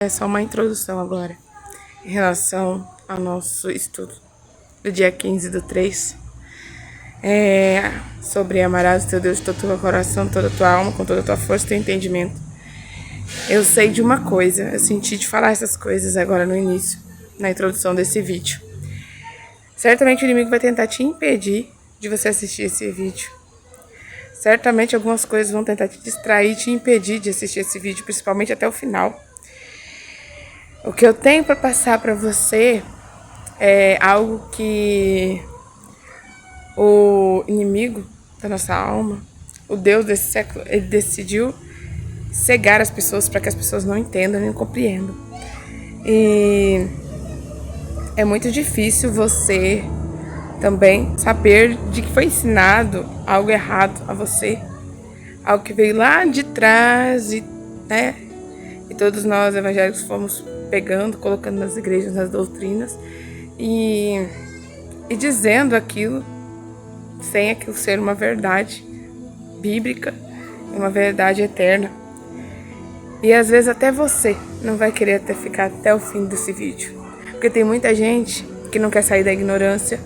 É só uma introdução agora, em relação ao nosso estudo do dia 15/3, sobre amarás o teu Deus de todo o teu coração, toda a tua alma, com toda a tua força e teu entendimento. Eu sei de uma coisa, eu senti de falar essas coisas agora no início, na introdução desse vídeo. Certamente o inimigo vai tentar te impedir de você assistir esse vídeo. Certamente algumas coisas vão tentar te distrair, te impedir de assistir esse vídeo, principalmente até o final. O que eu tenho para passar para você é algo que o inimigo da nossa alma, o Deus desse século, ele decidiu cegar as pessoas para que as pessoas não entendam nem compreendam. E é muito difícil você também saber de que foi ensinado algo errado a você, algo que veio lá de trás e todos nós evangélicos fomos pegando, colocando nas igrejas, nas doutrinas e dizendo aquilo sem aquilo ser uma verdade bíblica, uma verdade eterna. E às vezes até você não vai querer ficar até o fim desse vídeo, porque tem muita gente que não quer sair da ignorância,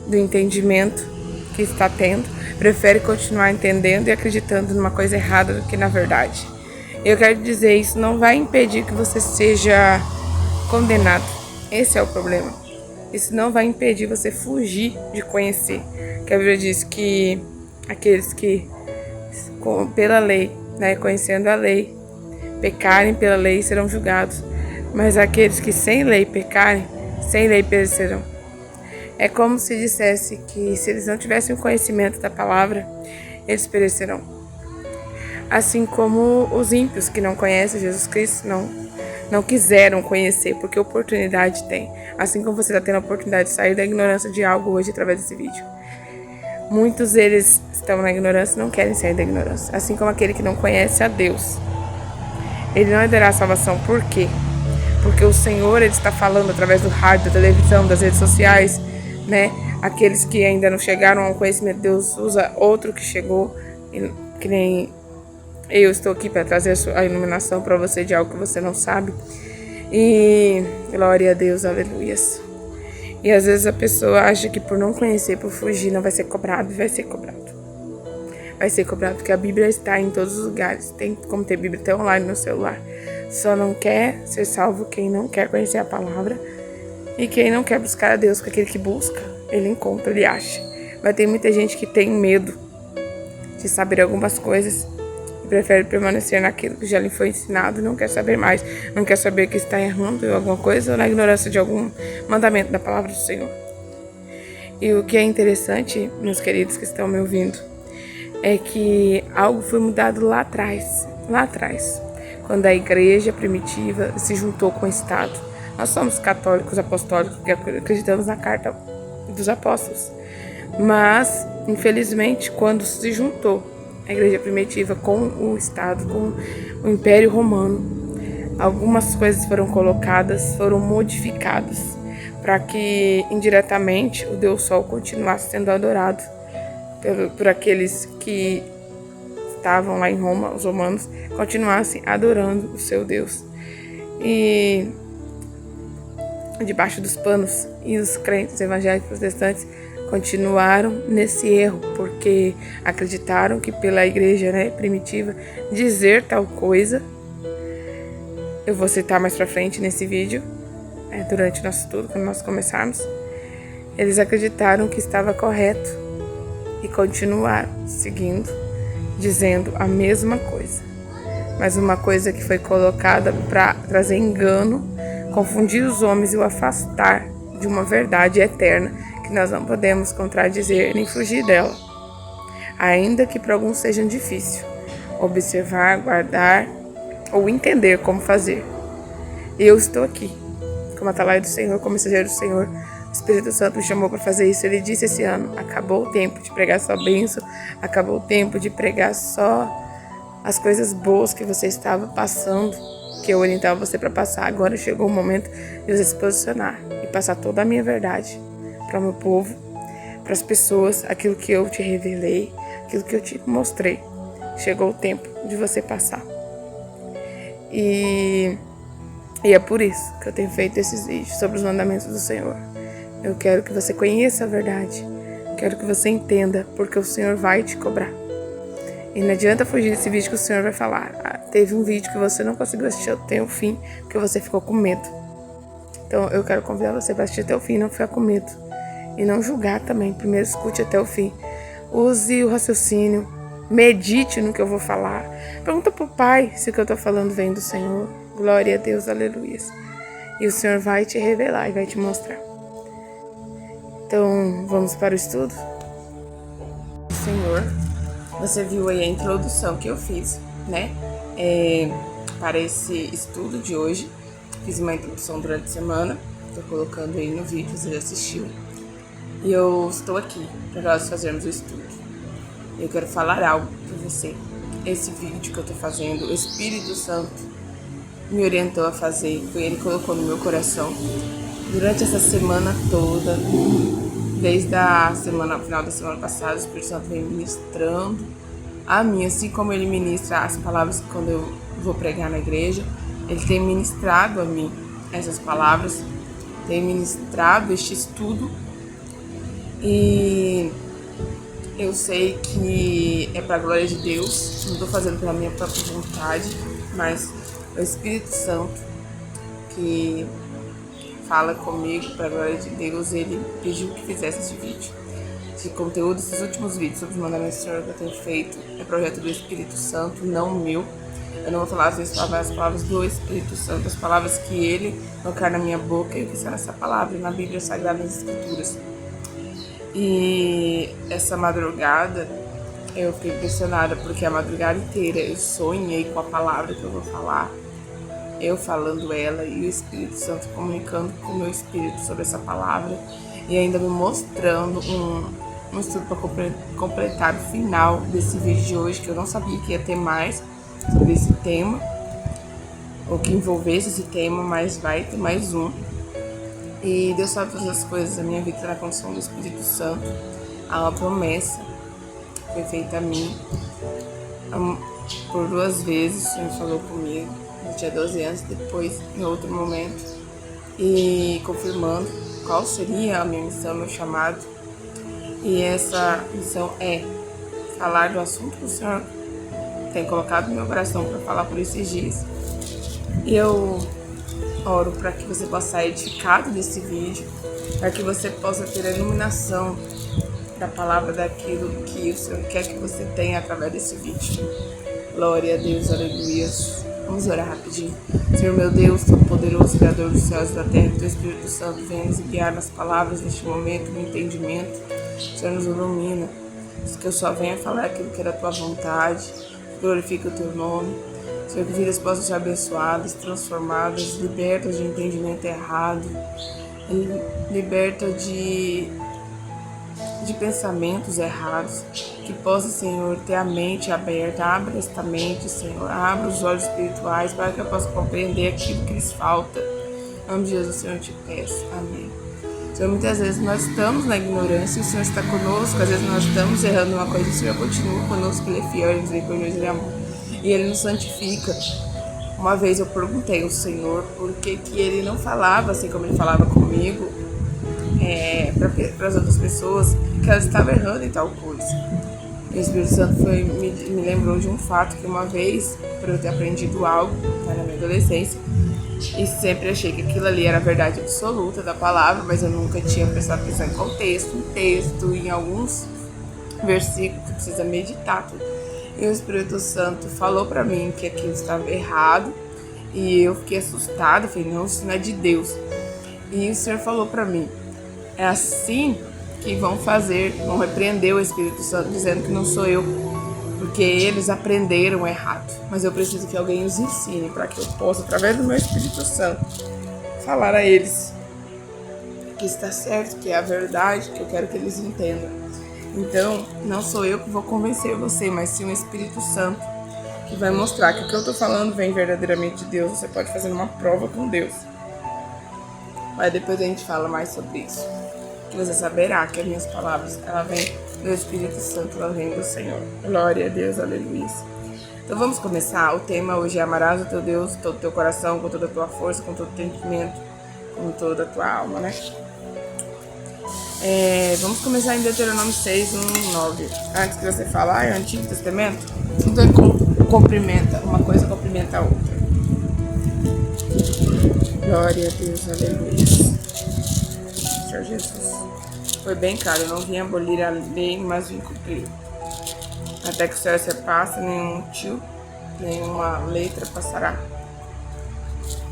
do entendimento que está tendo, prefere continuar entendendo e acreditando numa coisa errada do que na verdade. Eu quero dizer, isso não vai impedir que você seja condenado. Esse é o problema. Isso não vai impedir você fugir de conhecer. Que a Bíblia diz que aqueles que, pela lei, conhecendo a lei, pecarem pela lei serão julgados. Mas aqueles que sem lei pecarem, sem lei perecerão. É como se dissesse que se eles não tivessem o conhecimento da palavra, eles perecerão. Assim como os ímpios que não conhecem Jesus Cristo não quiseram conhecer, porque oportunidade tem. Assim como você está tendo a oportunidade de sair da ignorância de algo hoje através desse vídeo. Muitos deles estão na ignorância e não querem sair da ignorância. Assim como aquele que não conhece a Deus. Ele não herdará a salvação. Por quê? Porque o Senhor, ele está falando através do rádio, da televisão, das redes sociais, Aqueles que ainda não chegaram ao conhecimento de Deus, usa outro que chegou, que nem eu estou aqui para trazer a iluminação para você de algo que você não sabe. E glória a Deus, aleluias. E às vezes a pessoa acha que por não conhecer, por fugir, não vai ser cobrado. Vai ser cobrado. Vai ser cobrado, porque a Bíblia está em todos os lugares. Tem como ter Bíblia até online no celular. Só não quer ser salvo quem não quer conhecer a palavra. E quem não quer buscar a Deus, porque aquele que busca, ele encontra, ele acha. Mas tem muita gente que tem medo de saber algumas coisas e prefere permanecer naquilo que já lhe foi ensinado, não quer saber mais, não quer saber que está errando em alguma coisa ou na ignorância de algum mandamento da palavra do Senhor. E o que é interessante, meus queridos que estão me ouvindo, é que algo foi mudado lá atrás, quando a igreja primitiva se juntou com o Estado. Nós somos católicos apostólicos que acreditamos na carta dos apóstolos. Mas, infelizmente, quando se juntou a igreja primitiva com o Estado, com o Império Romano, algumas coisas foram colocadas, foram modificadas, para que indiretamente o Deus Sol continuasse sendo adorado por aqueles que estavam lá em Roma, os romanos, continuassem adorando o seu Deus. E debaixo dos panos, e os crentes evangélicos protestantes continuaram nesse erro, porque acreditaram que pela igreja primitiva dizer tal coisa, eu vou citar mais pra frente nesse vídeo, durante o nosso estudo, quando nós começarmos, eles acreditaram que estava correto e continuaram seguindo, dizendo a mesma coisa, mas uma coisa que foi colocada para trazer engano, confundir os homens e o afastar de uma verdade eterna que nós não podemos contradizer nem fugir dela, ainda que para alguns seja difícil observar, guardar ou entender como fazer. Eu estou aqui como atalaia do Senhor, como mensageiro do Senhor. O Espírito Santo me chamou para fazer isso. Ele disse esse ano: acabou o tempo de pregar só bênção, acabou o tempo de pregar só as coisas boas que você estava passando, que eu orientava você para passar. Agora chegou o momento de você se posicionar e passar toda a minha verdade para o meu povo, para as pessoas, aquilo que eu te revelei, aquilo que eu te mostrei. Chegou o tempo de você passar. E E é por isso que eu tenho feito esses vídeos sobre os mandamentos do Senhor. Eu quero que você conheça a verdade. Quero que você entenda, porque o Senhor vai te cobrar. E não adianta fugir desse vídeo que o Senhor vai falar. Teve um vídeo que você não conseguiu assistir até o fim, porque você ficou com medo. Então eu quero convidar você para assistir até o fim, não ficar com medo. E não julgar também. Primeiro escute até o fim. Use o raciocínio. Medite no que eu vou falar. Pergunta pro Pai se o que eu tô falando vem do Senhor. Glória a Deus, aleluia. E o Senhor vai te revelar e vai te mostrar. Então, vamos para o estudo? Senhor, você viu aí a introdução que eu fiz, né? Para esse estudo de hoje. Fiz uma introdução durante a semana. Tô colocando aí no vídeo, você já assistiu. E eu estou aqui para nós fazermos o estudo. Eu quero falar algo para você. Esse vídeo que eu tô fazendo, o Espírito Santo me orientou a fazer, foi ele que colocou no meu coração. Durante essa semana toda, desde a semana, final da semana passada, o Espírito Santo vem ministrando a mim, assim como ele ministra as palavras quando eu vou pregar na igreja. Ele tem ministrado a mim essas palavras, tem ministrado este estudo. E eu sei que é para a glória de Deus, não estou fazendo pela minha própria vontade, mas é o Espírito Santo que fala comigo para a glória de Deus. Ele pediu que fizesse esse vídeo. Esse conteúdo, esses últimos vídeos sobre os mandamentos do Senhor que eu tenho feito, é projeto do Espírito Santo, não meu. Eu não vou falar as palavras do Espírito Santo, as palavras que ele colocar na minha boca e que está nessa palavra, na Bíblia Sagrada, nas Escrituras. E essa madrugada eu fiquei impressionada porque a madrugada inteira eu sonhei com a palavra que eu vou falar, eu falando ela e o Espírito Santo comunicando com o meu espírito sobre essa palavra e ainda me mostrando um estudo para completar o final desse vídeo de hoje, que eu não sabia que ia ter mais sobre esse tema ou que envolvesse esse tema, mas vai ter mais um. E Deus sabe todas as coisas da minha vida na condição do Espírito Santo. Há uma promessa que foi feita a mim por 2 vezes. O Senhor falou comigo, eu tinha 12 anos, depois em outro momento, e confirmando qual seria a minha missão, meu chamado. E essa missão é falar do assunto que o Senhor tem colocado no meu coração para falar por esses dias. E eu oro para que você possa sair edificado desse vídeo, para que você possa ter a iluminação da palavra, daquilo que o Senhor quer que você tenha através desse vídeo. Glória a Deus, aleluia. Vamos orar rapidinho. Senhor meu Deus, Todo-Poderoso, Criador dos céus e da terra, que Teu Espírito Santo venha nos guiar nas palavras neste momento, no entendimento. Senhor, nos ilumina, que eu só venha falar aquilo que era a Tua vontade. Glorifica o Teu nome. Senhor, que vidas possam ser abençoadas, transformadas, libertas de entendimento errado, libertas de pensamentos errados, que possa, Senhor, ter a mente aberta. Abra esta mente, Senhor, abra os olhos espirituais para que eu possa compreender aquilo que lhes falta. Em nome de Jesus, Senhor, eu te peço. Amém. Senhor, muitas vezes nós estamos na ignorância e o Senhor está conosco, às vezes nós estamos errando uma coisa e o Senhor continua conosco, Ele é fiel, Ele é misericordioso, Ele é amor. E Ele nos santifica. Uma vez eu perguntei ao Senhor por que Ele não falava assim como Ele falava comigo, para as outras pessoas, que elas estavam errando em tal coisa. E o Espírito Santo me lembrou de um fato que uma vez, por eu ter aprendido algo na minha adolescência, e sempre achei que aquilo ali era a verdade absoluta da palavra, mas eu nunca tinha prestado atenção em contexto, em texto, em alguns versículos que precisa meditar tudo. E o Espírito Santo falou para mim que aquilo estava errado, e eu fiquei assustada, falei, não, isso não é de Deus. E o Senhor falou para mim, é assim que vão repreender o Espírito Santo, dizendo que não sou eu, porque eles aprenderam errado. Mas eu preciso que alguém os ensine, para que eu possa, através do meu Espírito Santo, falar a eles que está certo, que é a verdade, que eu quero que eles entendam. Então, não sou eu que vou convencer você, mas sim o Espírito Santo, que vai mostrar que o que eu estou falando vem verdadeiramente de Deus. Você pode fazer uma prova com Deus. Mas depois a gente fala mais sobre isso. Que você saberá que as minhas palavras, ela vem do Espírito Santo, ela vem do Senhor. Glória a Deus, aleluia. Então vamos começar. O tema hoje é amarás o teu Deus, todo o teu coração, com toda a tua força, com todo o teu entendimento, com toda a tua alma, né? Vamos começar em Deuteronômio 6, 1, 9. Antes que você falar, é o Antigo Testamento, tudo complementa, uma coisa complementa a outra. Glória a Deus, aleluia. Senhor Jesus. Foi bem claro, eu não vim abolir a lei, mas vim cumprir. Até que o céu se passa, nenhum tio, nenhuma letra passará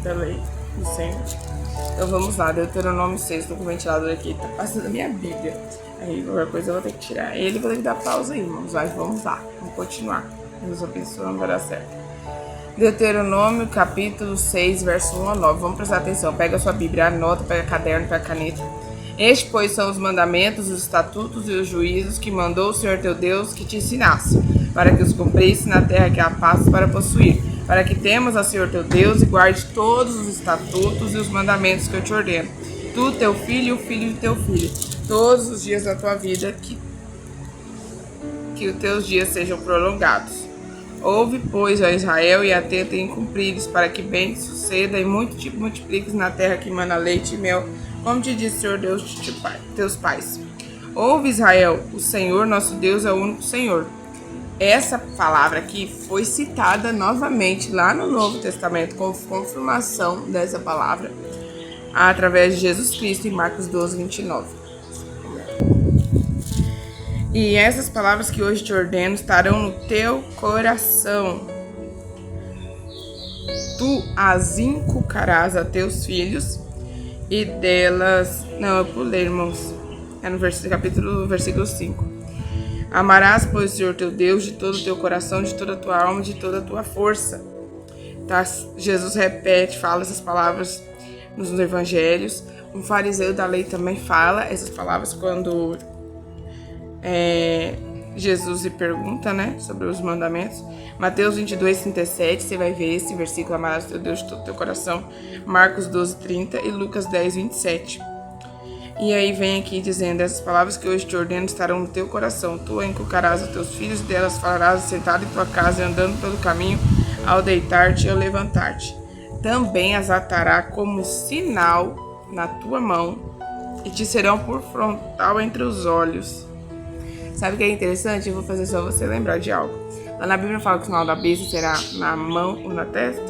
da lei do Senhor. Então vamos lá, Deuteronômio 6, tô com o ventilador aqui, tá passando a minha Bíblia. Aí qualquer coisa eu vou ter que tirar ele, vou ter que dar pausa aí, irmãos. Mas vamos lá, vamos continuar. Deus abençoe, não vai dar certo. Deuteronômio capítulo 6, verso 1 a 9. Vamos prestar atenção, pega a sua Bíblia, anota, pega caderno, pega caneta. Estes, pois, são os mandamentos, os estatutos e os juízos que mandou o Senhor teu Deus que te ensinasse, para que os cumprisse na terra que a paz para possuir, para que temas ao Senhor teu Deus e guarde todos os estatutos e os mandamentos que eu te ordeno, tu, teu filho e o filho de teu filho, todos os dias da tua vida, que os teus dias sejam prolongados. Ouve, pois, ó Israel, e atenta em cumprir-os, para que bem suceda e muito te multipliques na terra que mana leite e mel, como te disse o Senhor Deus de teus pais. Ouve, Israel, o Senhor nosso Deus é o único Senhor. Essa palavra aqui foi citada novamente lá no Novo Testamento, com confirmação dessa palavra, através de Jesus Cristo, em Marcos 12, 29. E essas palavras que hoje te ordeno estarão no teu coração. Tu as inculcarás a teus filhos, e delas... Não, eu pulei, irmãos. É no versículo 5. Amarás, pois, o Senhor teu Deus de todo o teu coração, de toda a tua alma, de toda a tua força. Tá? Jesus repete, fala essas palavras nos evangelhos. Um fariseu da lei também fala essas palavras quando Jesus lhe pergunta, né, sobre os mandamentos. Mateus 22, 37, você vai ver esse versículo, amarás o teu Deus de todo o teu coração. Marcos 12, 30 e Lucas 10, 27. E aí vem aqui dizendo, essas palavras que hoje te ordeno estarão no teu coração. Tu inculcarás os teus filhos, delas falarás sentado em tua casa e andando pelo caminho, ao deitar-te e ao levantar-te. Também as atará como sinal na tua mão e te serão por frontal entre os olhos. Sabe o que é interessante? Eu vou fazer só você lembrar de algo. Lá na Bíblia fala que o sinal da besta será na mão ou na testa.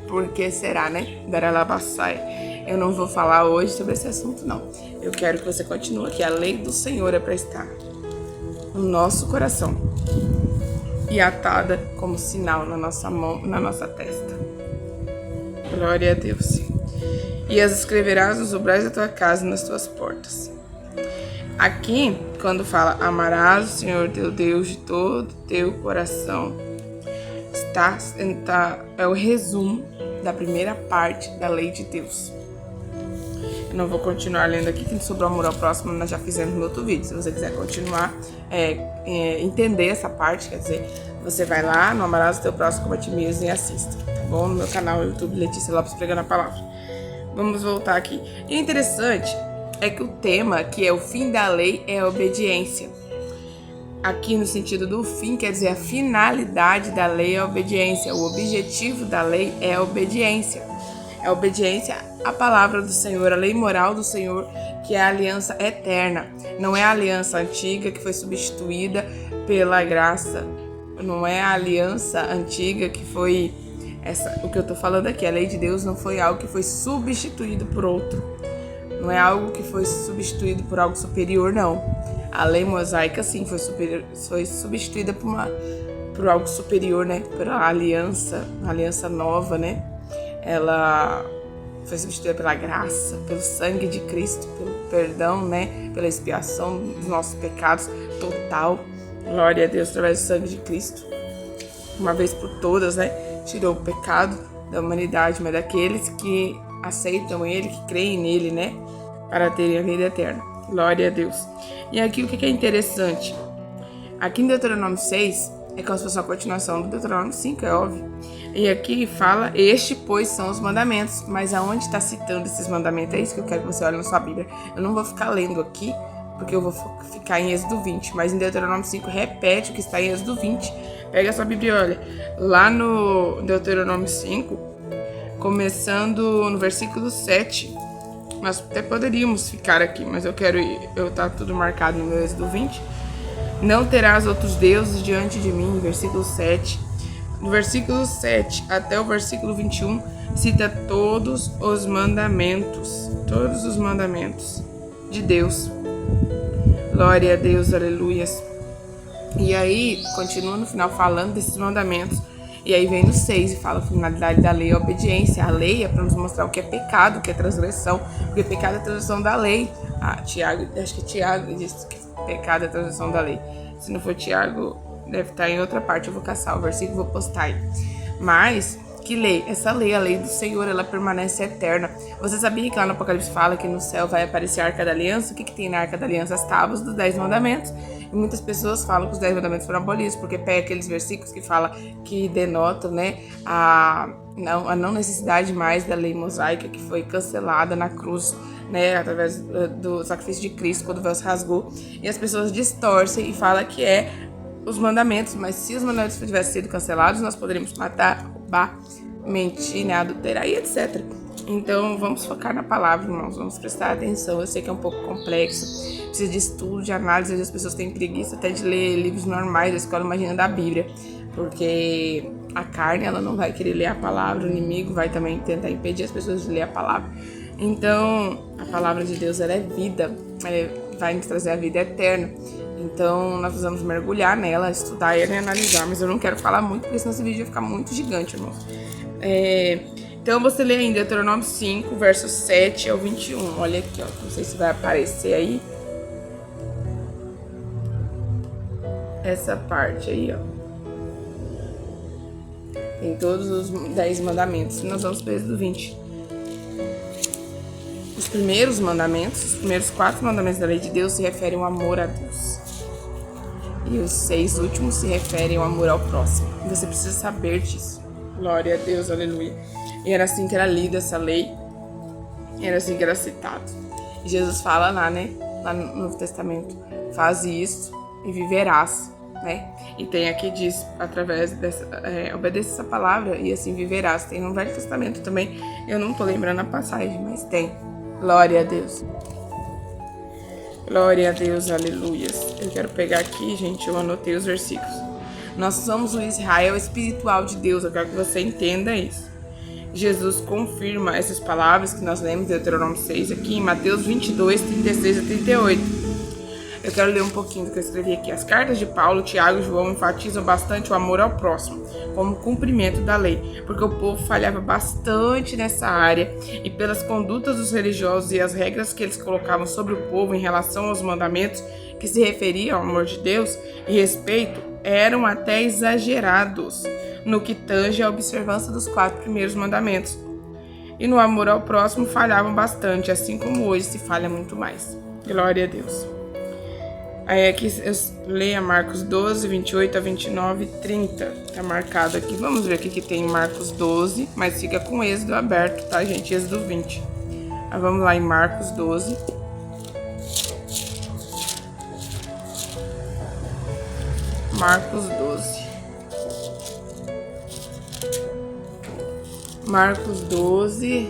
Por que será, né? Daralabassai. Eu não vou falar hoje sobre esse assunto, não. Eu quero que você continue aqui. A lei do Senhor é para estar no nosso coração e atada como sinal na nossa mão, na nossa testa. Glória a Deus. E as escreverás nos umbrais da tua casa e nas tuas portas. Aqui, quando fala amarás o Senhor teu Deus de todo o teu coração, é o resumo da primeira parte da lei de Deus. Eu não vou continuar lendo aqui, que sobre o amor ao próximo nós já fizemos no outro vídeo. Se você quiser continuar, entender essa parte, quer dizer, você vai lá no amarás o teu próximo como a ti mesmo e assista, tá bom? No meu canal no YouTube, Letícia Lopes Pregando a Palavra. Vamos voltar aqui. E interessante é que o tema, que é o fim da lei, é a obediência. Aqui no sentido do fim, quer dizer, a finalidade da lei é a obediência. O objetivo da lei é a obediência. É a obediência à palavra do Senhor, a lei moral do Senhor, que é a aliança eterna. Não é a aliança antiga que foi substituída pela graça. Não é a aliança antiga que foi... o que eu tô falando aqui, a lei de Deus não foi algo que foi substituído por outro. Não é algo que foi substituído por algo superior, não. A lei mosaica, sim, foi substituída por algo superior, né? Por uma aliança nova, né? Ela foi substituída pela graça, pelo sangue de Cristo, pelo perdão, né? Pela expiação dos nossos pecados total. Glória a Deus, através do sangue de Cristo. Uma vez por todas, né? Tirou o pecado da humanidade, mas daqueles que aceitam Ele, que creem nele, né? Para terem a vida eterna. Glória a Deus. E aqui o que é interessante? Aqui em Deuteronômio 6, é como se fosse uma continuação do Deuteronômio 5, é óbvio. E aqui fala, pois, são os mandamentos. Mas aonde está citando esses mandamentos? É isso que eu quero que você olhe na sua Bíblia. Eu não vou ficar lendo aqui, porque eu vou ficar em Êxodo 20. Mas em Deuteronômio 5 repete o que está em Êxodo 20, Pega a sua Bíblia e olha. Lá no Deuteronômio 5, começando no versículo 7. Nós até poderíamos ficar aqui, mas tá tudo marcado no meu Êxodo 20. Não terás outros deuses diante de mim, versículo 7. Do versículo 7 até o versículo 21, cita todos os mandamentos de Deus. Glória a Deus, aleluias. E aí, continua no final falando desses mandamentos. E aí vem no 6 e fala a finalidade da lei é a obediência. A lei é para nos mostrar o que é pecado, o que é transgressão. Porque pecado é a transgressão da lei. Acho que Tiago diz que pecado é a transgressão da lei. Se não for Tiago, deve estar em outra parte. Eu vou caçar o versículo e vou postar aí. Mas, que lei? Essa lei, a lei do Senhor, ela permanece eterna. Você sabia que lá no Apocalipse fala que no céu vai aparecer a Arca da Aliança? O que tem na Arca da Aliança? As tábuas dos 10 mandamentos. E muitas pessoas falam que os 10 mandamentos foram abolidos, porque pega aqueles versículos que denotam, né, a não necessidade mais da lei mosaica, que foi cancelada na cruz, né, através do sacrifício de Cristo, quando o véu se rasgou. E as pessoas distorcem e falam que é os mandamentos, mas se os mandamentos tivessem sido cancelados, nós poderíamos matar, roubar, mentir, né, adulterar e etc. Então, vamos focar na palavra, irmãos, vamos prestar atenção. Eu sei que é um pouco complexo, precisa de estudo, de análise, as pessoas têm preguiça até de ler livros normais da escola, imagina da Bíblia, porque a carne, ela não vai querer ler a palavra, o inimigo vai também tentar impedir as pessoas de ler a palavra. Então, a palavra de Deus, ela é vida, vai nos trazer a vida eterna. Então, nós precisamos mergulhar nela, estudar ela e analisar, mas eu não quero falar muito, porque senão esse vídeo vai ficar muito gigante, irmãos. Então, você lê ainda Deuteronômio 5, versos 7 ao 21. Olha aqui, ó. Não sei se vai aparecer aí. Essa parte aí, ó. Tem todos os 10 mandamentos. Nós vamos para o Êxodo 20. Os primeiros mandamentos, os primeiros 4 mandamentos da lei de Deus se referem ao amor a Deus. E os 6 últimos se referem ao amor ao próximo. E você precisa saber disso. Glória a Deus, aleluia. E era assim que era lida essa lei. E era assim que era citado. E Jesus fala lá, né? Lá no Novo Testamento. Faz isso e viverás, né? E tem aqui diz, através dessa... obedeça essa palavra e assim viverás. Tem no Velho Testamento também. Eu não tô lembrando a passagem, mas tem. Glória a Deus. Glória a Deus, aleluias. Eu quero pegar aqui, gente, eu anotei os versículos. Nós somos o Israel espiritual de Deus. Eu quero que você entenda isso. Jesus confirma essas palavras que nós lemos em Deuteronômio 6 aqui em Mateus 22, 36 a 38. Eu quero ler um pouquinho do que eu escrevi aqui. As cartas de Paulo, Tiago e João enfatizam bastante o amor ao próximo, como cumprimento da lei, porque o povo falhava bastante nessa área e pelas condutas dos religiosos e as regras que eles colocavam sobre o povo em relação aos mandamentos que se referiam ao amor de Deus e respeito, eram até exagerados no que tange à observância dos 4 primeiros mandamentos. E no amor ao próximo falhavam bastante, assim como hoje se falha muito mais. Glória a Deus. Aí aqui eu leio Marcos 12, 28 a 29 e 30. Tá marcado aqui. Vamos ver o que tem em Marcos 12, mas fica com Êxodo aberto, tá, gente? Êxodo 20. Aí vamos lá em Marcos 12. Marcos 12. Marcos 12.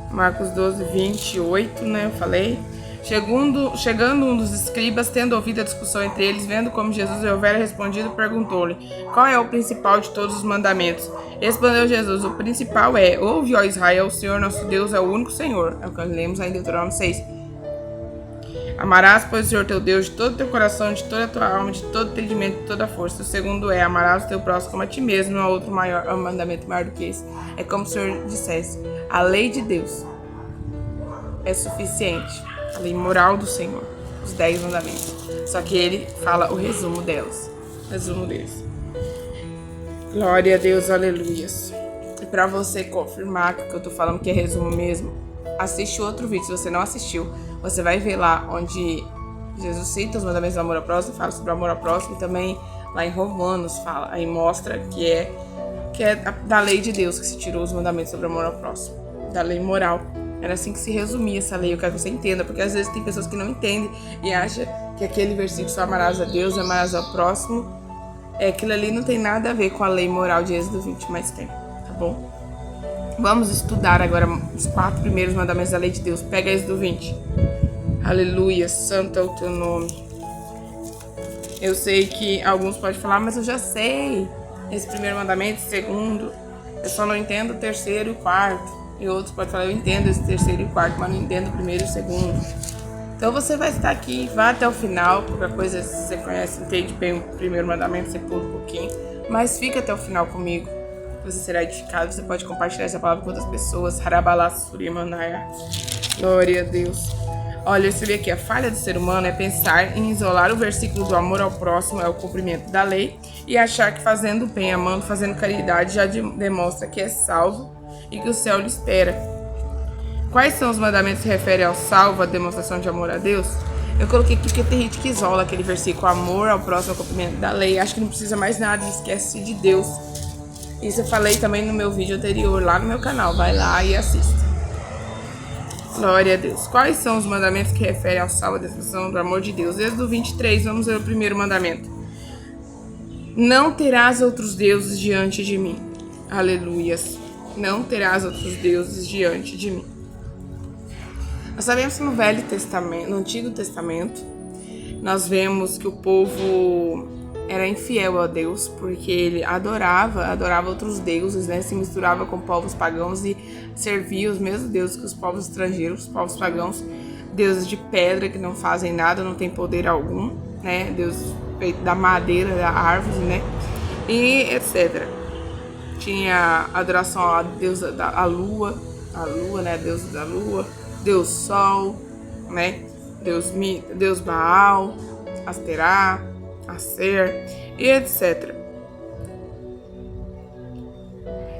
Marcos 12, 28, né? Eu falei. Chegando um dos escribas, tendo ouvido a discussão entre eles, vendo como Jesus houvera respondido, perguntou-lhe: qual é o principal de todos os mandamentos? Respondeu Jesus: o principal é: ouve, ó Israel, o Senhor nosso Deus é o único Senhor. É o que nós lemos aí em Deuteronômio 6. Amarás, pois, o Senhor teu Deus de todo o teu coração, de toda a tua alma, de todo o entendimento, de toda a força. O segundo é: amarás o teu próximo como a ti mesmo. Não há outro mandamento maior do que esse. É como o Senhor dissesse: a lei de Deus é suficiente. A lei moral do Senhor, os 10 mandamentos. Só que ele fala o resumo delas. Resumo deles. Glória a Deus, aleluias. E pra você confirmar que eu tô falando que é resumo mesmo, assiste outro vídeo. Se você não assistiu, você vai ver lá onde Jesus cita os mandamentos do amor ao próximo, fala sobre o amor ao próximo, e também lá em Romanos fala, aí mostra que é da lei de Deus que se tirou os mandamentos sobre o amor ao próximo, da lei moral. Era assim que se resumia essa lei. Eu quero que você entenda, porque às vezes tem pessoas que não entendem e acham que aquele versículo só amarás a Deus, amarás ao próximo, aquilo ali não tem nada a ver com a lei moral de Êxodo 20, mas tem, tá bom? Vamos estudar agora os 4 primeiros mandamentos da lei de Deus. Pega Êxodo 20. Aleluia, santo é o teu nome. Eu sei que alguns podem falar, mas eu já sei esse primeiro mandamento, esse segundo, eu só não entendo o terceiro e o quarto. E outros podem falar, eu entendo esse terceiro e o quarto, mas não entendo o primeiro e o segundo. Então você vai estar aqui, vá até o final, qualquer coisa, se você conhece, entende bem o primeiro mandamento, você pula um pouquinho, mas fica até o final comigo, você será edificado, você pode compartilhar essa palavra com outras pessoas. Glória a Deus. Olha, você vê aqui, a falha do ser humano é pensar em isolar o versículo do amor ao próximo, é o cumprimento da lei, e achar que fazendo bem, amando, fazendo caridade, já demonstra que é salvo e que o céu lhe espera. Quais são os mandamentos que se referem ao salvo, à demonstração de amor a Deus? Eu coloquei aqui porque tem gente que isola aquele versículo, amor ao próximo, cumprimento da lei, acho que não precisa mais nada, esquece de Deus. Isso eu falei também no meu vídeo anterior, lá no meu canal, vai lá e assista. Glória a Deus. Quais são os mandamentos que referem ao salvo, à demonstração do amor de Deus? Êxodo 23, vamos ver o primeiro mandamento. Não terás outros deuses diante de mim. Aleluias. Não terás outros deuses diante de mim. Nós sabemos que no Velho Testamento, no Antigo Testamento, nós vemos que o povo era infiel a Deus, porque ele adorava outros deuses, né? Se misturava com povos pagãos e servia os mesmos deuses que os povos estrangeiros, os povos pagãos, deuses de pedra que não fazem nada, não têm poder algum, né? Deuses feitos da madeira, da árvore, né? E etc. Tinha adoração a deusa da lua, né? Deus da lua, Deus Sol, né? Deus Baal, Asterá, Acer e etc.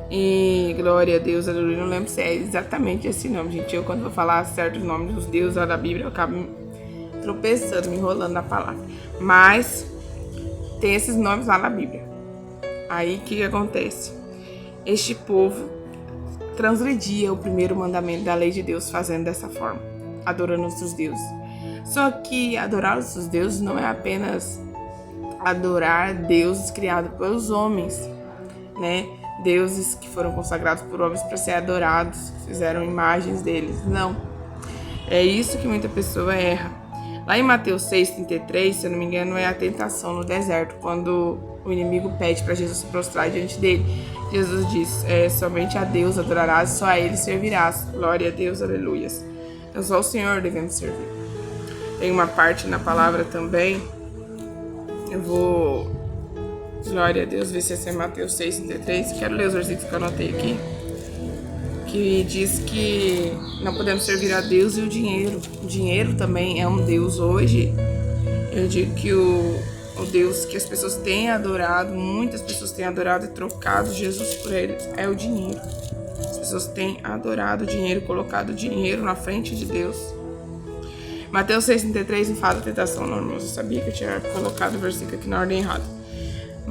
E glória a Deus, aleluia. Não lembro se é exatamente esse nome, gente. Eu, quando vou falar certos nomes dos deuses lá da Bíblia, eu acabo tropeçando, me enrolando na palavra. Mas tem esses nomes lá na Bíblia. Aí o que acontece? Este povo transgredia o primeiro mandamento da lei de Deus fazendo dessa forma, adorando os seus deuses. Só que adorar os seus deuses não é apenas adorar deuses criados pelos homens, né? Deuses que foram consagrados por homens para ser adorados, fizeram imagens deles. Não. É isso que muita pessoa erra. Lá em Mateus 6,33, se eu não me engano, é a tentação no deserto, quando o inimigo pede para Jesus se prostrar diante dele. Jesus diz, somente a Deus adorarás, só a Ele servirás. Glória a Deus, aleluias. Então só o Senhor devemos servir. Tem uma parte na palavra também, eu vou, glória a Deus, ver se esse é Mateus 6,33, quero ler os versículos que eu anotei aqui, que diz que não podemos servir a Deus e o dinheiro. O dinheiro também é um Deus hoje. Eu digo que o Deus que as pessoas têm adorado, muitas pessoas têm adorado e trocado Jesus por ele, é o dinheiro. As pessoas têm adorado o dinheiro, colocado o dinheiro na frente de Deus. Mateus 6,33 não fala da tentação, não, irmãos. Eu sabia que eu tinha colocado o versículo aqui na ordem errada.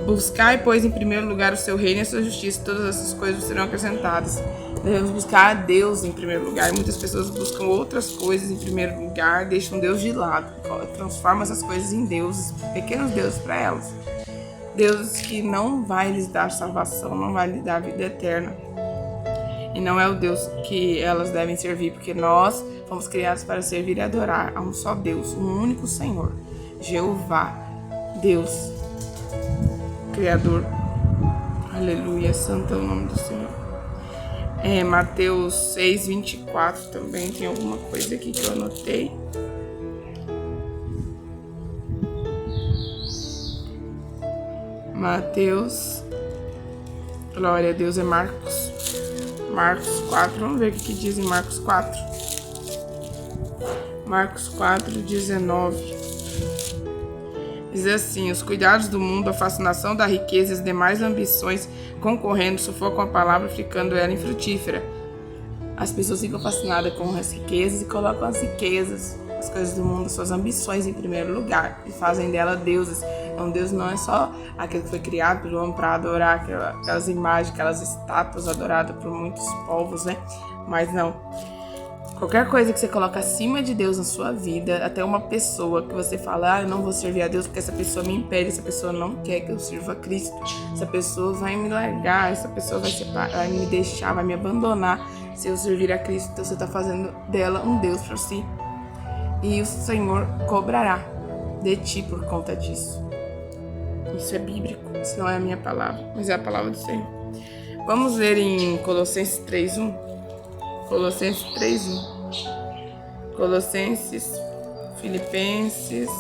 Buscai, pois, em primeiro lugar o seu reino e a sua justiça, e todas essas coisas serão acrescentadas. Devemos buscar a Deus em primeiro lugar. Muitas pessoas buscam outras coisas em primeiro lugar, deixam Deus de lado, transformam essas coisas em deuses, pequenos deuses para elas. Deuses que não vai lhes dar salvação, não vai lhes dar vida eterna. E não é o Deus que elas devem servir, porque nós fomos criados para servir e adorar a um só Deus, um único Senhor, Jeová, Deus, Criador. Aleluia, santo é o nome do Senhor. Mateus 6,24 também tem alguma coisa aqui que eu anotei. Mateus, glória a Deus, é Marcos 4, vamos ver o que diz em Marcos 4. Marcos 4:19. Diz assim: os cuidados do mundo, a fascinação da riqueza e as demais ambições concorrendo, sufocam a palavra, ficando ela infrutífera. As pessoas ficam fascinadas com as riquezas e colocam as riquezas, as coisas do mundo, suas ambições em primeiro lugar e fazem dela deuses. Então Deus não é só aquele que foi criado pelo homem para adorar aquelas imagens, aquelas estátuas adoradas por muitos povos, né? Mas não. Qualquer coisa que você coloca acima de Deus na sua vida, até uma pessoa que você fala, eu não vou servir a Deus porque essa pessoa me impede, essa pessoa não quer que eu sirva a Cristo, essa pessoa vai me largar, essa pessoa vai me deixar, vai me abandonar se eu servir a Cristo. Então você está fazendo dela um Deus para si. E o Senhor cobrará de ti por conta disso. Isso é bíblico, isso não é a minha palavra, mas é a palavra do Senhor. Vamos ler em Colossenses 3:1. Colossenses 3:1. Colossenses, Filipenses.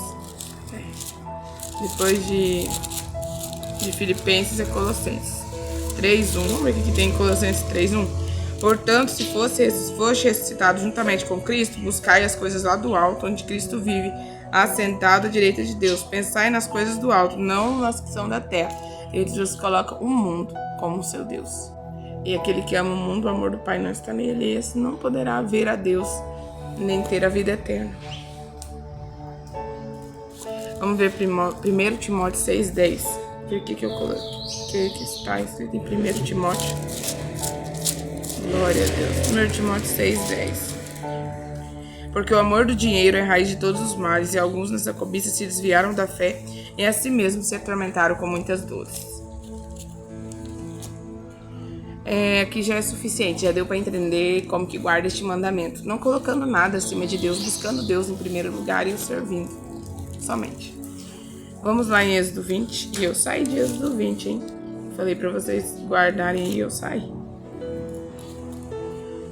Depois de Filipenses é Colossenses 3:1. Vamos ver o que tem em Colossenses 3:1. Portanto, se fosse ressuscitado juntamente com Cristo, buscai as coisas lá do alto, onde Cristo vive, assentado à direita de Deus. Pensai nas coisas do alto, não nas que são da terra. Ele nos coloca o mundo como seu Deus. E aquele que ama o mundo, o amor do Pai não está nele. E esse não poderá ver a Deus, nem ter a vida eterna. Vamos ver 1 Timóteo 6:10. O que eu coloquei? O que está escrito em 1 Timóteo? Glória a Deus. 1 Timóteo 6:10. Porque o amor do dinheiro é a raiz de todos os males, e alguns nessa cobiça se desviaram da fé e a si mesmos se atormentaram com muitas dores. Aqui já é suficiente, já deu para entender como que guarda este mandamento. Não colocando nada acima de Deus, buscando Deus em primeiro lugar e o servindo somente. Vamos lá em Êxodo 20. E eu saí de Êxodo 20, hein? Falei para vocês guardarem e eu saí.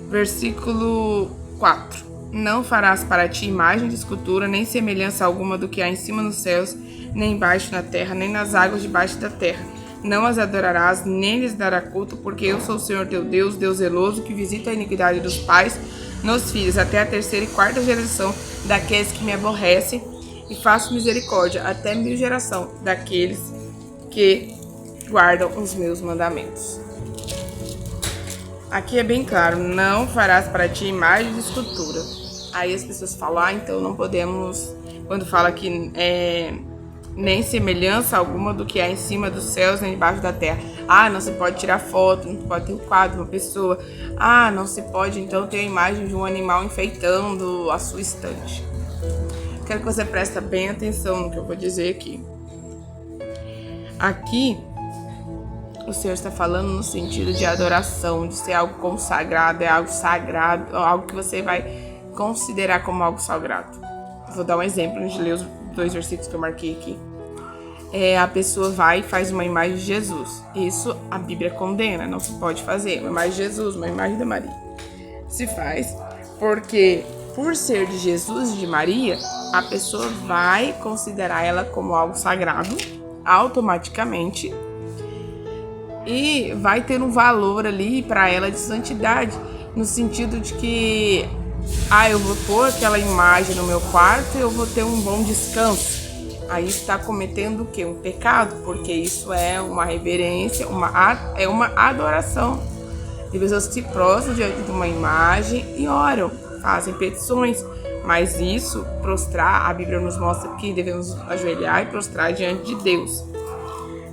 Versículo 4. Não farás para ti imagem de escultura, nem semelhança alguma do que há em cima nos céus, nem embaixo na terra, nem nas águas debaixo da terra. Não as adorarás, nem lhes dará culto, porque eu sou o Senhor teu Deus, Deus zeloso, que visita a iniquidade dos pais nos filhos, até a 3ª e 4ª geração daqueles que me aborrecem, e faço misericórdia até 1000 geração daqueles que guardam os meus mandamentos. Aqui é bem claro, não farás para ti imagem de escultura. Aí as pessoas falam, então não podemos, quando fala que nem semelhança alguma do que há em cima dos céus, nem debaixo da terra. Não se pode tirar foto, não pode ter um quadro de uma pessoa. Não se pode, então, ter a imagem de um animal enfeitando a sua estante. Quero que você preste bem atenção no que eu vou dizer aqui. Aqui, o Senhor está falando no sentido de adoração, de ser algo consagrado, é algo sagrado, algo que você vai considerar como algo sagrado. Vou dar um exemplo, a gente lê os 2 versículos que eu marquei aqui. A pessoa vai e faz uma imagem de Jesus. Isso a Bíblia condena, não se pode fazer. Uma imagem de Jesus, uma imagem da Maria. Se faz porque, por ser de Jesus e de Maria, a pessoa vai considerar ela como algo sagrado, automaticamente, e vai ter um valor ali para ela de santidade, no sentido de que eu vou pôr aquela imagem no meu quarto e eu vou ter um bom descanso. Aí está cometendo o quê? Um pecado, porque isso é uma reverência, é uma adoração. Tem pessoas que se prostram diante de uma imagem e oram, fazem petições, mas isso, prostrar, a Bíblia nos mostra que devemos ajoelhar e prostrar diante de Deus.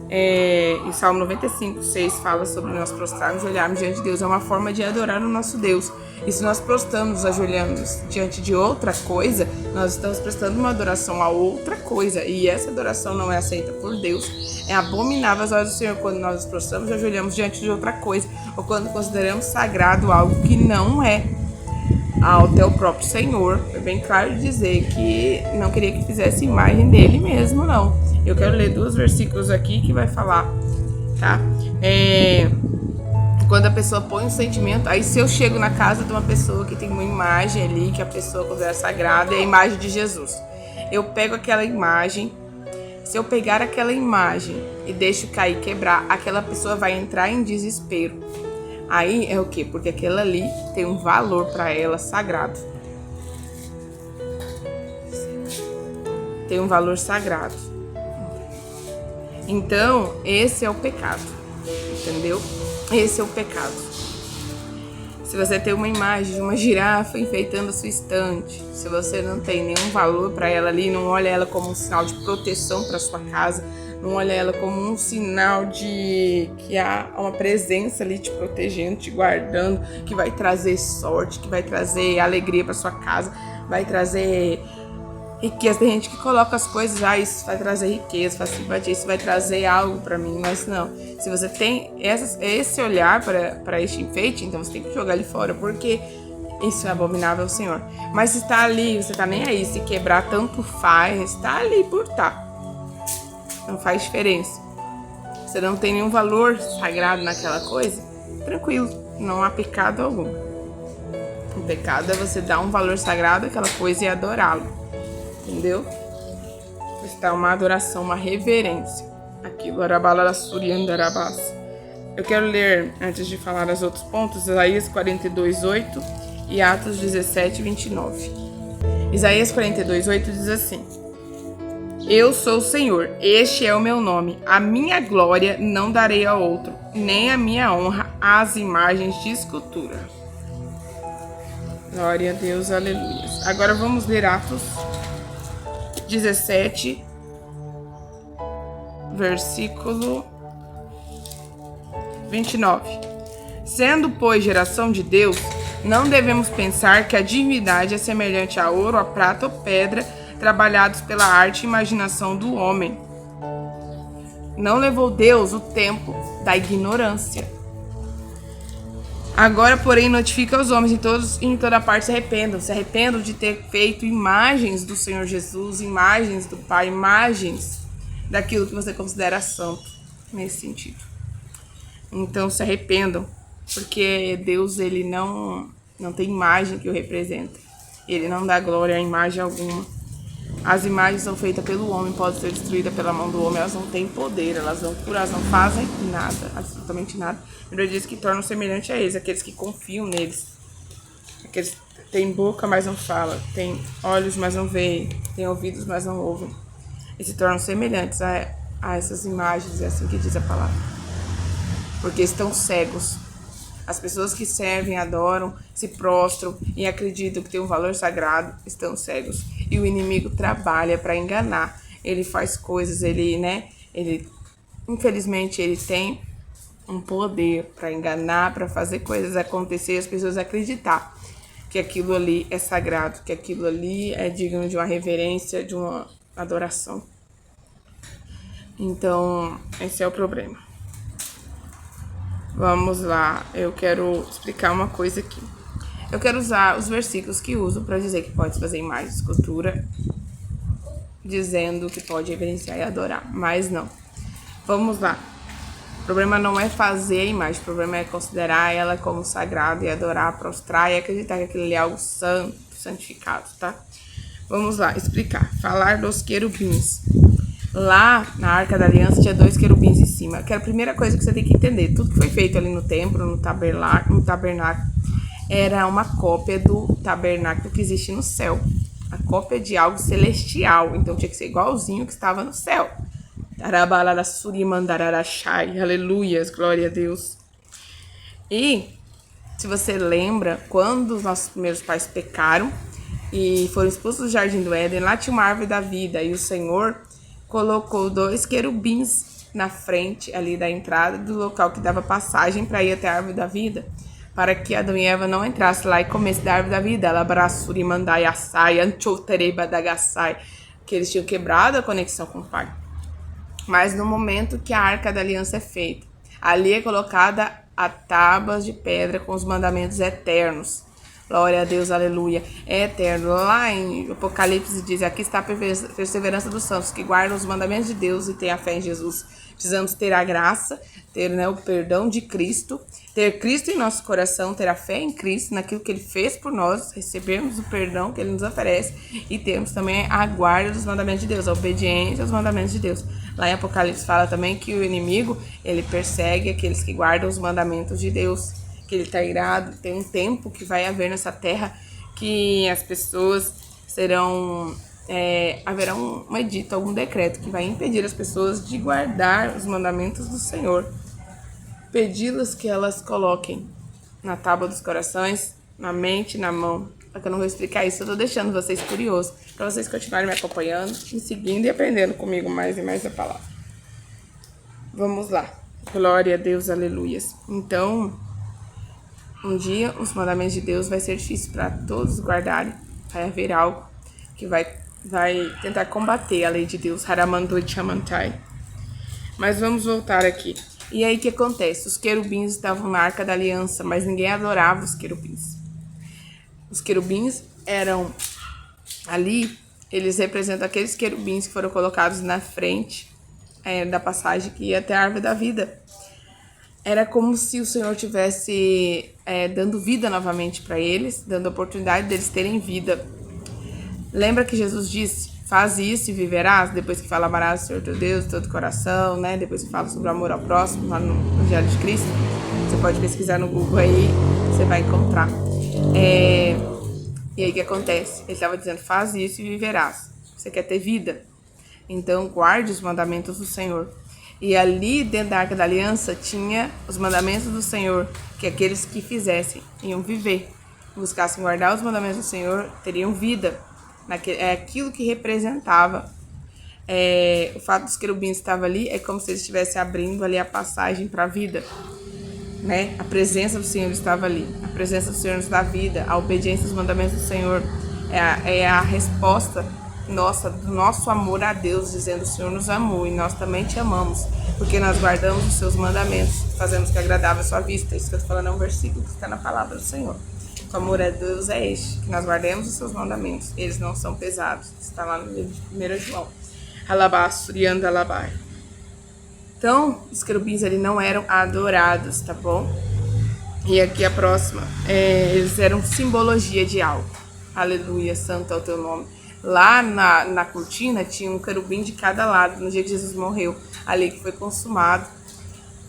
Em Salmo 95:6 fala sobre nós prostrarmos e olharmos diante de Deus. É uma forma de adorar o nosso Deus. E se nós prostramos, ajoelhamos diante de outra coisa, nós estamos prestando uma adoração a outra coisa. E essa adoração não é aceita por Deus. É abominável aos olhos do Senhor quando nós nos prostramos e ajoelhamos diante de outra coisa, ou quando consideramos sagrado algo que não é. Até o próprio Senhor foi bem claro de dizer que não queria que fizesse imagem dele mesmo, não. Eu quero ler 2 versículos aqui que vai falar, tá? Quando a pessoa põe um sentimento, aí se eu chego na casa de uma pessoa que tem uma imagem ali, que a pessoa considera sagrada, é a imagem de Jesus. Eu pego aquela imagem, se eu pegar aquela imagem e deixo cair, quebrar, aquela pessoa vai entrar em desespero. Aí é o quê? Porque aquela ali tem um valor para ela sagrado. Tem um valor sagrado. Então, esse é o pecado. Entendeu? Esse é o pecado. Se você tem uma imagem de uma girafa enfeitando a sua estante, se você não tem nenhum valor para ela ali, não olha ela como um sinal de proteção para sua casa, não olha ela como um sinal de que há uma presença ali te protegendo, te guardando, que vai trazer sorte, que vai trazer alegria para sua casa, vai trazer riqueza. Tem gente que coloca as coisas, isso vai trazer riqueza, isso vai trazer algo para mim, mas não. Se você tem esse olhar para este enfeite, então você tem que jogar ele fora, porque isso é abominável ao Senhor. Mas se tá ali, você tá nem aí, se quebrar tanto faz, tá ali por tá. Não faz diferença. Você não tem nenhum valor sagrado naquela coisa, tranquilo, não há pecado algum. O pecado é você dar um valor sagrado àquela coisa e adorá-lo, entendeu? Está uma adoração, uma reverência. Aquilo, arabalarassuriandarabás. Eu quero ler, antes de falar os outros pontos, Isaías 42:8 e Atos 17:29. Isaías 42:8 diz assim: Eu sou o Senhor, este é o meu nome. A minha glória não darei a outro, nem a minha honra às imagens de escultura. Glória a Deus, aleluia. Agora vamos ler Atos 17, versículo 29. Sendo, pois, geração de Deus, não devemos pensar que a divindade é semelhante a ouro, a prata ou pedra, trabalhados pela arte e imaginação do homem. Não levou Deus o tempo da ignorância. Agora, porém, notifica aos homens em toda parte se arrependam de ter feito imagens do Senhor Jesus, imagens do Pai, imagens daquilo que você considera santo, nesse sentido. Então, se arrependam, porque Deus, ele não tem imagem que o representa. Ele não dá glória a imagem alguma. As imagens são feitas pelo homem, podem ser destruídas pela mão do homem, elas não têm poder, elas não curam, elas não fazem nada, absolutamente nada. A Bíblia diz que tornam semelhante a eles, aqueles que confiam neles. Aqueles que têm boca, mas não falam, têm olhos, mas não veem, têm ouvidos, mas não ouvem. E se tornam semelhantes a essas imagens, é assim que diz a palavra. Porque estão cegos. As pessoas que servem, adoram, se prostram e acreditam que tem um valor sagrado, estão cegos. E o inimigo trabalha para enganar. Ele faz coisas, infelizmente, ele tem um poder para enganar, para fazer coisas acontecer e as pessoas acreditar que aquilo ali é sagrado, que aquilo ali é digno de uma reverência, de uma adoração. Então, esse é o problema. Vamos lá, eu quero explicar uma coisa aqui. Eu quero usar os versículos que uso para dizer que pode fazer imagem de escultura, dizendo que pode reverenciar e adorar, mas não. Vamos lá. O problema não é fazer a imagem, o problema é considerar ela como sagrada e adorar, prostrar e acreditar que aquilo ali é algo santo, santificado, tá? Vamos lá, explicar. Falar dos querubins. Lá na Arca da Aliança tinha 2 querubins em cima, que é a primeira coisa que você tem que entender. Tudo que foi feito ali no templo, no tabernáculo, era uma cópia do tabernáculo que existe no céu. A cópia de algo celestial. Então tinha que ser igualzinho que estava no céu. Aleluias, glória a Deus. E, se você lembra, quando os nossos primeiros pais pecaram e foram expulsos do Jardim do Éden, lá tinha uma árvore da vida e o Senhor colocou 2 querubins na frente ali da entrada do local que dava passagem para ir até a árvore da vida, para que Adão e Eva não entrassem lá e comessem da árvore da vida. Que eles tinham quebrado a conexão com o Pai. Mas no momento que a Arca da Aliança é feita, ali é colocada a tábuas de pedra com os mandamentos eternos. Glória a Deus, aleluia. É eterno. Lá em Apocalipse diz, aqui está a perseverança dos santos, que guardam os mandamentos de Deus e têm a fé em Jesus. Precisamos ter a graça, ter o perdão de Cristo, ter Cristo em nosso coração, ter a fé em Cristo, naquilo que Ele fez por nós, recebermos o perdão que Ele nos oferece e termos também a guarda dos mandamentos de Deus, a obediência aos mandamentos de Deus. Lá em Apocalipse fala também que o inimigo, ele persegue aqueles que guardam os mandamentos de Deus, que ele está irado. Tem um tempo que vai haver nessa terra que as pessoas serão... haverá um edito, algum decreto que vai impedir as pessoas de guardar os mandamentos do Senhor. Pedi-las que elas coloquem na tábua dos corações, na mente, na mão. Só que eu não vou explicar isso, eu tô deixando vocês curiosos, para vocês continuarem me acompanhando, me seguindo e aprendendo comigo mais e mais a palavra. Vamos lá. Glória a Deus, aleluias. Então, um dia os mandamentos de Deus vai ser difícil para todos guardarem. Vai haver algo que vai tentar combater a lei de Deus. Haramandu Chamantai. Mas vamos voltar aqui. E aí o que acontece? Os querubins estavam na Arca da Aliança, mas ninguém adorava os querubins. Os querubins eram ali, eles representam aqueles querubins que foram colocados na frente da passagem que ia até a árvore da vida. Era como se o Senhor tivesse dando vida novamente para eles, dando a oportunidade deles terem vida. Lembra que Jesus disse, faz isso e viverás? Depois que fala, amarás o Senhor teu Deus de todo o coração, né? Depois que fala sobre o amor ao próximo, lá no Evangelho de Cristo. Você pode pesquisar no Google aí, você vai encontrar. E aí o que acontece? Ele estava dizendo, faz isso e viverás. Você quer ter vida? Então guarde os mandamentos do Senhor. E ali dentro da Arca da Aliança tinha os mandamentos do Senhor, que aqueles que fizessem iam viver. Buscassem guardar os mandamentos do Senhor, teriam vida. Aquilo que representava. O fato dos querubins estar ali é como se eles estivessem abrindo ali a passagem para a vida. Né? A presença do Senhor estava ali. A presença do Senhor nos dá vida. A obediência aos mandamentos do Senhor é a resposta nossa, do nosso amor a Deus, dizendo: o Senhor nos amou e nós também te amamos, porque nós guardamos os seus mandamentos, fazemos que agradável a sua vista. Isso que eu estou falando é um versículo que está na palavra do Senhor. O amor a Deus é este, que nós guardemos os seus mandamentos, eles não são pesados. Está lá no livro de 1 João. Alabassurianda alabai. Então, os querubins ali não eram adorados, tá bom? E aqui a próxima, eles eram simbologia de algo. Aleluia, santo é o teu nome. Lá na cortina tinha um querubim de cada lado, no dia que Jesus morreu, ali que foi consumado.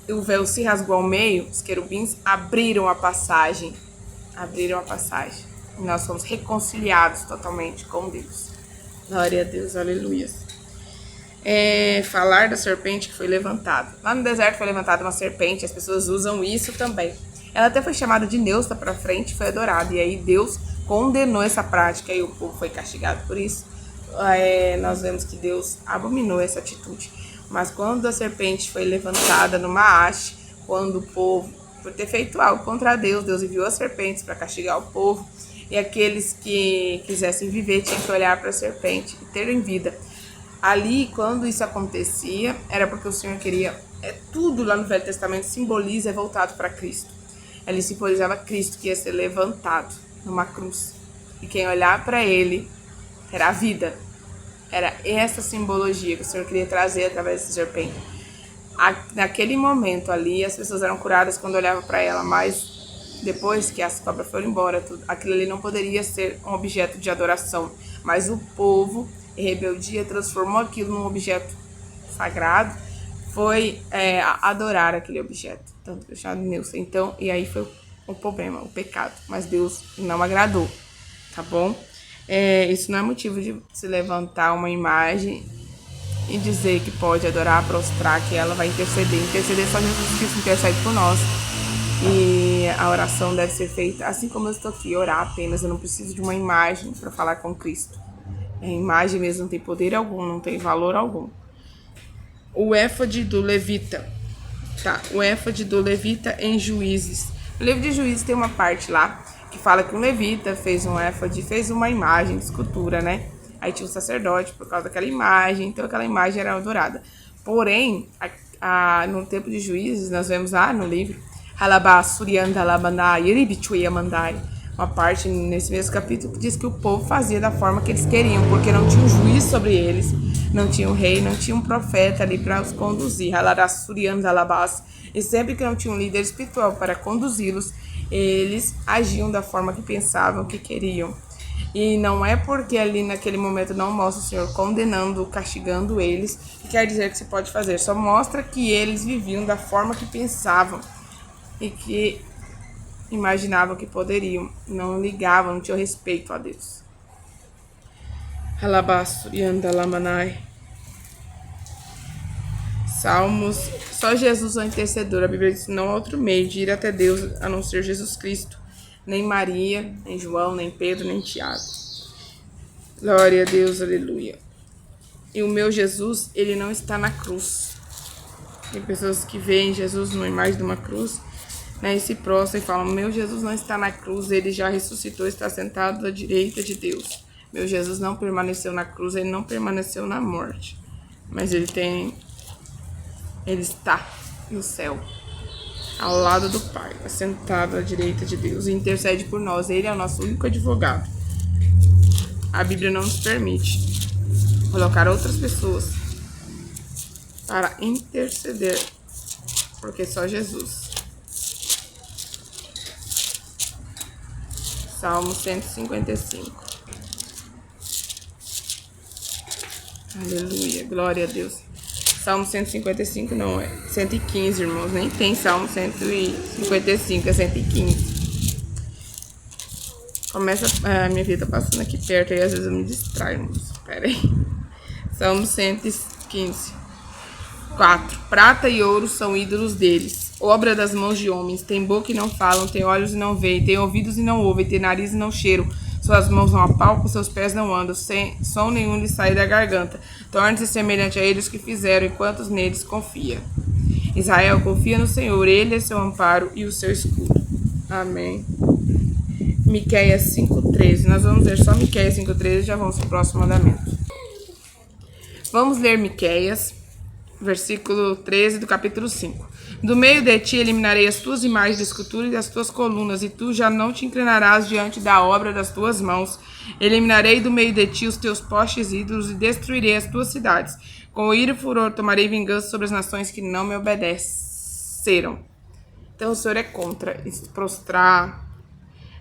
O véu se rasgou ao meio, os querubins abriram a passagem. E nós fomos reconciliados totalmente com Deus. Glória a Deus, aleluia. Falar da serpente que foi levantada. Lá no deserto foi levantada uma serpente, as pessoas usam isso também. Ela até foi chamada de neusta para frente, foi adorada. E aí Deus condenou essa prática e o povo foi castigado por isso. Nós vemos que Deus abominou essa atitude. Mas quando a serpente foi levantada numa haste, quando o povo, por ter feito algo contra Deus, Deus enviou as serpentes para castigar o povo. E aqueles que quisessem viver tinham que olhar para a serpente e terem vida. Ali, quando isso acontecia, era porque o Senhor queria... tudo lá no Velho Testamento simboliza, voltado para Cristo. Ele simbolizava Cristo que ia ser levantado numa cruz. E quem olhar para ele terá vida. Era essa simbologia que o Senhor queria trazer através dessa serpente. Naquele momento ali, as pessoas eram curadas quando olhavam para ela, mas depois que as cobras foram embora, aquilo ali não poderia ser um objeto de adoração. Mas o povo, em rebeldia, transformou aquilo num objeto sagrado, foi adorar aquele objeto, tanto que eu chamo de Neusa. Então, e aí foi o problema, o pecado, mas Deus não agradou, tá bom? Isso não é motivo de se levantar uma imagem e dizer que pode adorar, prostrar, que ela vai interceder. Interceder só Jesus Cristo intercede por nós. E a oração deve ser feita assim como eu estou aqui, orar apenas. Eu não preciso de uma imagem para falar com Cristo. A imagem mesmo não tem poder algum, não tem valor algum. O éfode do levita. Tá, o éfode do levita em Juízes. No livro de Juízes tem uma parte lá que fala que um levita fez um éfode, fez uma imagem de escultura, né? Aí tinha um sacerdote por causa daquela imagem, então aquela imagem era adorada. Porém, no tempo de Juízes, nós vemos lá no livro, uma parte nesse mesmo capítulo que diz que o povo fazia da forma que eles queriam, porque não tinha um juiz sobre eles, não tinha um rei, não tinha um profeta ali para os conduzir. E sempre que não tinha um líder espiritual para conduzi-los, eles agiam da forma que pensavam, que queriam. E não é porque ali naquele momento não mostra o Senhor condenando, castigando eles, que quer dizer que se pode fazer. Só mostra que eles viviam da forma que pensavam e que imaginavam que poderiam. Não ligavam, não tinham respeito a Deus. Salmos, só Jesus é o intercedor. A Bíblia diz: não há outro meio de ir até Deus a não ser Jesus Cristo. Nem Maria, nem João, nem Pedro, nem Tiago. Glória a Deus, aleluia. E o meu Jesus, ele não está na cruz. Tem pessoas que veem Jesus numa imagem de uma cruz, né, e se prostram e falam: meu Jesus não está na cruz, ele já ressuscitou, está sentado à direita de Deus. Meu Jesus não permaneceu na cruz, ele não permaneceu na morte, mas ele está no céu, ao lado do Pai, sentado à direita de Deus, e intercede por nós. Ele é o nosso único advogado. A Bíblia não nos permite colocar outras pessoas para interceder, porque só Jesus. Salmo 155. Aleluia, glória a Deus. Salmo 155 não, é 115, irmãos. Nem tem Salmo 155, é 115. Começa... a minha vida tá passando aqui perto e às vezes eu me distraio, irmãos. Pera aí. Salmo 115. 4. Prata e ouro são ídolos deles, obra das mãos de homens. Tem boca e não falam, tem olhos e não veem, tem ouvidos e não ouvem, tem nariz e não cheiram. Suas mãos não apalpam, seus pés não andam, sem som nenhum lhes sai da garganta. Torne-se semelhante a eles que fizeram, enquanto neles confia. Israel confia no Senhor, ele é seu amparo e o seu escudo. Amém. Miqueias 5:13. Nós vamos ler só Miqueias 5:13 e já vamos para o próximo mandamento. Vamos ler Miqueias, versículo 13 do capítulo 5. Do meio de ti eliminarei as tuas imagens de escultura e as tuas colunas, e tu já não te inclinarás diante da obra das tuas mãos. Eliminarei do meio de ti os teus postes ídolos e destruirei as tuas cidades. Com ira e furor tomarei vingança sobre as nações que não me obedeceram. Então o Senhor é contra se prostrar,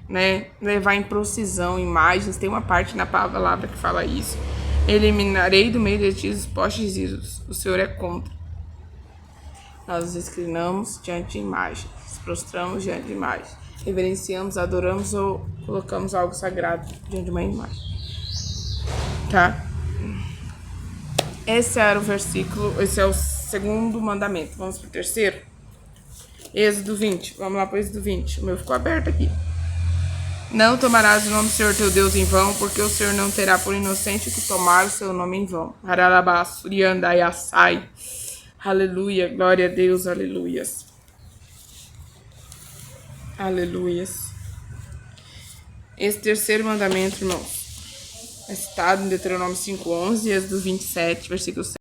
né? Levar em procissão imagens. Tem uma parte na palavra que fala isso. Eliminarei do meio de ti os postes ídolos. O Senhor é contra. Nós nos inclinamos diante de imagens, nos prostramos diante de imagens, reverenciamos, adoramos ou colocamos algo sagrado diante de uma imagem. Tá? Esse era o versículo, esse é o segundo mandamento. Vamos pro terceiro? Êxodo 20. Vamos lá pro Êxodo 20. O meu ficou aberto aqui. Não tomarás o nome do Senhor teu Deus em vão, porque o Senhor não terá por inocente o que tomar o seu nome em vão. Haralabassuriandaiassai. Aleluia, glória a Deus, aleluias. Aleluias. Esse terceiro mandamento, irmãos, é citado em Deuteronômio 5:11, Êxodo 27, versículo 7.